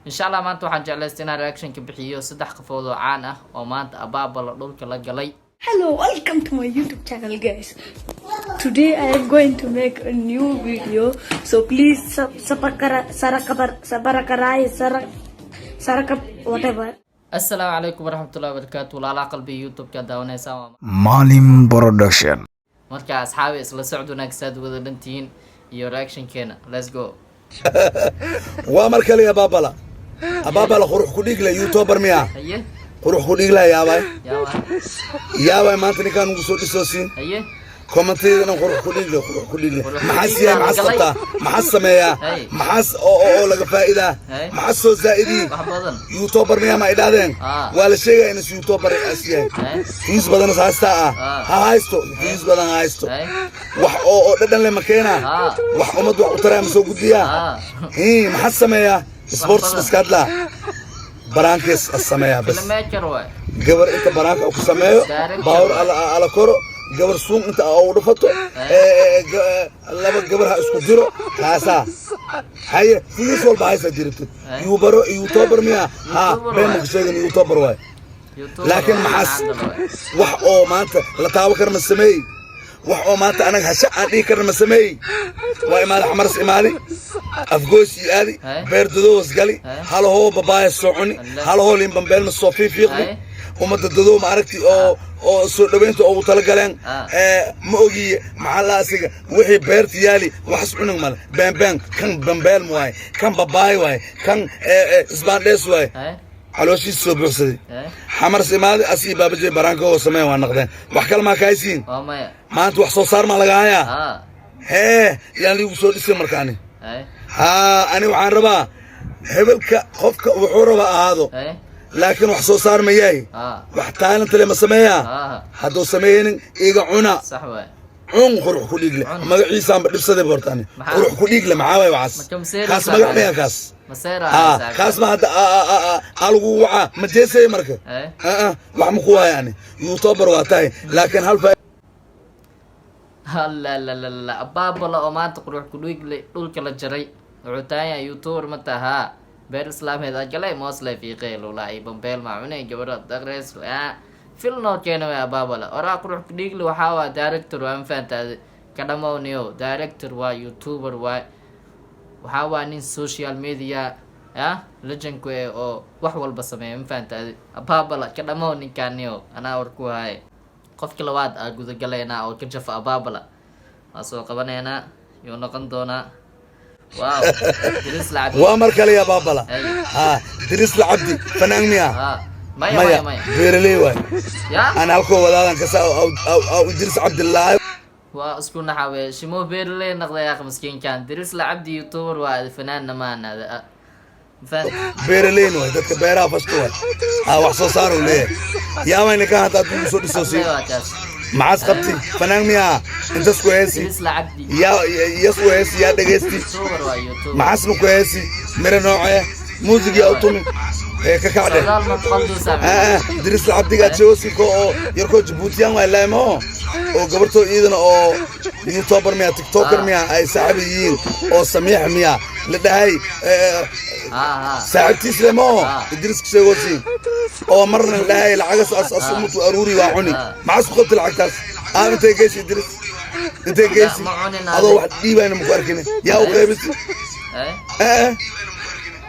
إن شاء الله ما أنتوا حنجلستنا reaction كبحيو صدح قفوضو عانه وما أنت أبابل دولك لقلي. Hello, welcome to my YouTube channel, guys. Today I am going to make a new video, so please whatever. السلام عليكم ورحمة الله وبركاته. لا قلبي يوتيوب كداونا سوا. Malim Production. مركا أصحابي إسلا سعودو ناكساد وذا دنتين يو reaction كينا. Let's go. وامركلي يا بابلا أبابلا خروح كليك لا يوتيوبر ميا هيه خروح كليك لا يا باي يا باي ما أنتني كانوا وصول سوسين هيه كومنتي أنا خروح كليك محس يا محس قطع محس ميا محس أو لقى فائدة محس زائدي يوتيوبر ميا ما إدادين ولا شيء إنه يوتيوبر أسيا فيس بدنا ساستا هايستو فيس بدنا هايستو وح أو بدنا لما كنا وح أمد وترى مسوق ديا محس ميا سبورتس مسكادلا برانكس السمايا بس قبر انت برانك او كسمايو باور على كورو قبر سوق انت او دفتو لما قبرها اسكو ديرو كاسا هاي في سول بايس ديرت يوتيوبر ميا ها بين مكشيغن يوتيوبر واي لكن محس وح او ما انت لا تاو كرم السمي وح او ما انت انا هشا ادي كرم السمي واي مال حمرس امالي أفغوسي هذه بيردوس قالي هلا هو بابايا الصعوني هلا هو اللي بنبيل من الصوفي فيقني وما تددو معركتي أو سودبينتو أو تلقالين موجي محلا سيجا وحي بيرتي يالي وحسونك مال بان كان بنبيل مواي كان باباي واي كان إسبانديس واي حلوشي الصبح حمر سماد أسي بابجي برانكو وسمي ونقدين وحكال ما كايسين ما أنت وحصو صار ما لقايا يعني وصول اسم مركاني أنا وعن ربا هبلك خفك وحوربا هذا لكن وحصو صار مياي وحتى أنت لما سميها هذا سميهن إيجا عنا عن خروح كليجل ما عيسى بدبسة ده بورتاني خروح كليجل معاوي وعس خاص ما قبلها خاص خاص ما هذا ألقوا وعا مجلسة مركب وعمقوها يعني يوتيوبر واتاي لكن لا أبابلا oo maanta qurux ku dhiigle dhulka la jaray wuxuu youtuber ma taha beer islaam heeda galay moosle fiiqay lulay bambeel maacune gabadha daqreys filno keeno ababala ora qurux ku dhiigle waxa waa director waan faantaade ka dhamowniyo director waa youtuber waxa waa nin social media legend ku oo wax walba sameeyo faantaade ababala ka dhamow ninkaaniyo ana war ku hay qofka labaad guda galeena oo ka jafa ababala soo qabaneena iyo noqon doona واو دريس العبدي وامركلي يا بابلا دريس العبدي فنان ميا مايا بيرلي واي انا الكو ودادان كسا او دريس عبد الله واسكن حاوي شمو بيرلي نقضي يا اخي مسكين كان دريس العبدي يوتيوبر وفنان نمان هذا بيرلين واي دك بيرا فشتوا وحصو صاروا ليه يا وين كانت ادو سو دسوسي معاس خبتي فنان ميا انت كويسي يا كويسي يا دغيستي معاس كويسي مير نوعه موسيقى اوتومي ككعده دريس العبدي قاعد جوسي كو يركو جيبوتيان ولا ما او غبرتو ايدنا او يوتيوبر ميا تيك توكر ميا اي صاحبيين او سميح ميا لدهي ساعتي سلمو دريس كسوسي او مرنا لهي العقص اصمت واروري واعني مع سقط العكاس انت جيسي دريس انت جيسي هذا واحد ديبان مكركني يا وقيبتي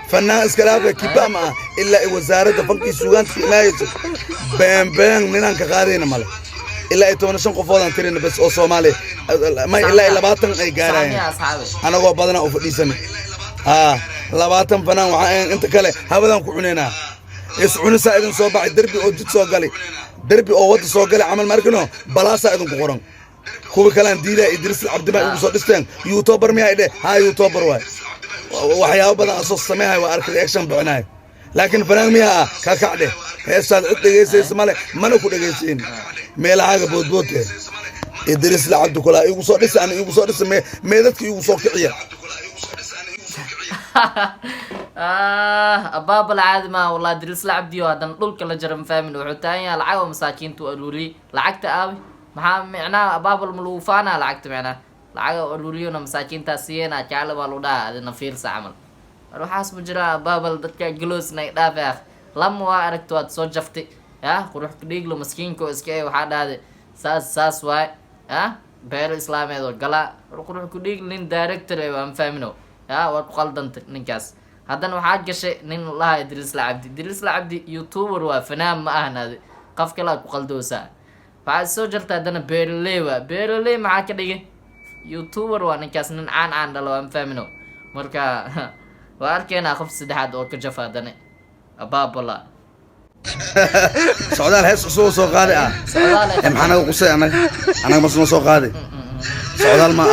فنان اسكلافه كباما الا وزاره فنكي سوغان لا بان منان كقادين مال الا 15 قفودان ترين بس او سومالي ما الا 20 اي غاراين انا هو بدنا او فديسن 20 فنان waxaan inta kale habadan ku cuneenaa iscuna saaidin soo baxay darbi oo jid soo galay darbi oo wada soo galay amal markano balaasa idin ku qoran kuwa kale aan diilay Idris Abdi ugu soo dhisteen youtuber miyaa ide youtuber waay waxyaabo badan soo sameeyay waa arkay action bixinay laakiin fanaan miyaa ka kacde heesaad cid dhageysaysa male mana ku dhageysin meelaha boodboodte Idris Abdi kula igu soo dhisay igu soo dhisay meedadka igu soo kiciya أبابل عادي ما والله دريس العبدي وهذا نقول كلا جرم فامين وحتى العاب مساكين تقولولي لعقت أبي معناه أبابل ملوفانا لعقت معناه العاب قولولينا مساكين تاسينا كعلى بالودا هذا نفير سعمل waxaas ma jiraa baabal dadka galoosnay dhaaf ah lama waa aragto waad soo jaftay qurux dhiiglo maskiinko iska waxaa dhahday saas waay beer islaameed oo gala qurux ku dhiig nin director aan fahmino waa ku qaldantay ninkaas haddana waxaa gashay nin laha Idris Cabdi youtuber waa fanaan ma ahnaade qof kale ku qaldoosa waxaa soo jarta haddana beerley maxaa ka dhigay youtuber waa ninkaas nin caan dhalo aan fahmino marka waa arkeenaa qof saddexaad oo ka jafa haddana abaabala socdaal hees soo qaaday maxaa naga qusay anaga masnoo soo qaaday socdaal ma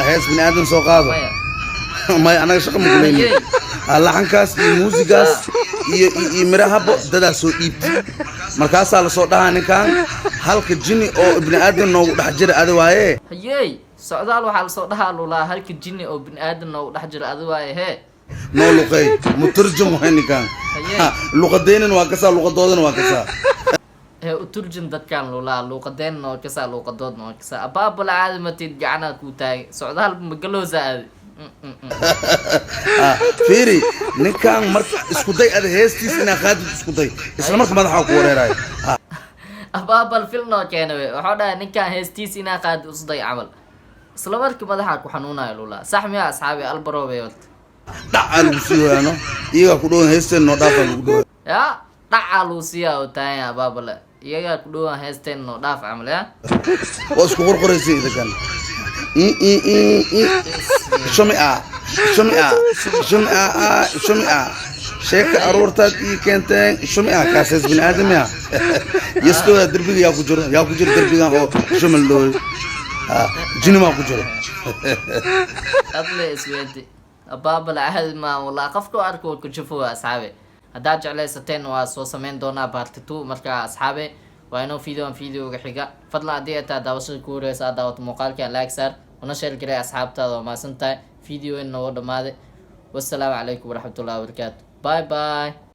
hees bini aadan soo qaado may anaga shaqo ma gulayno laxankaas iyo muusigaas iyo mirahabo dadaa soo dhiibtay markaasaa lasoo dhahaa ninkan halka jini oo ibni aadan noogu dhex jira adi waaye hayey socdaal waxaa lasoo dhahaa lulaa halka jini oo bini aadan noogu dhex jira adi waaye hee noo luqey mutarjum waay ninkan luqadeynan waa kasaa luqadoodana waa kasaa uturjum dadkan lulaa luuqadeenna oo kasaa luuqadoodna oo kasaa abaabala caadi matid gacanaad kuu taagay socdaal magaloosa aadi fiiri ninkan marka isku day ada heestiis inaa qaadid isku day isla marka madaxa ku wareerayo abaabal filnoo keena wey waxuu dhahay ninkan heestiis inaa qaadid usday camal isla markii madaxa ku xanuunayo lulaa sax miya asxaabi albaroobe wata dhacaa lagu sii waano iyagaa ku dhowan heesteen noo dhaafaa lagu dhawa dhacaa lagu siiyaa oo taaganya abaabale iyagaa ku dhowan heesteen noo dhaaf camal waa isku qorqoraysa idakan shumia sheeka aruurtaad ii keenteen shumia kaasees bini aadam ya yaskooda derbiga yaa ku jiro derbigan oo shumal dhooy jinimaa ku jiro adle isweenti abaabala ahad ma walaa qofka arko ku jufo asxaabe haddaad jeclaysateen waa soo samayn doonaa part 2 marka asxaabe waa inoo videoga xiga fadlan haddii ay tahay daawashada ku horeysa aad daawato muuqaalkan like saar una share garay asxaabtaada waa mahadsantahay video in noo dhamaaday wassalaamu calaykum waraxmatullahi wabarakaatu bye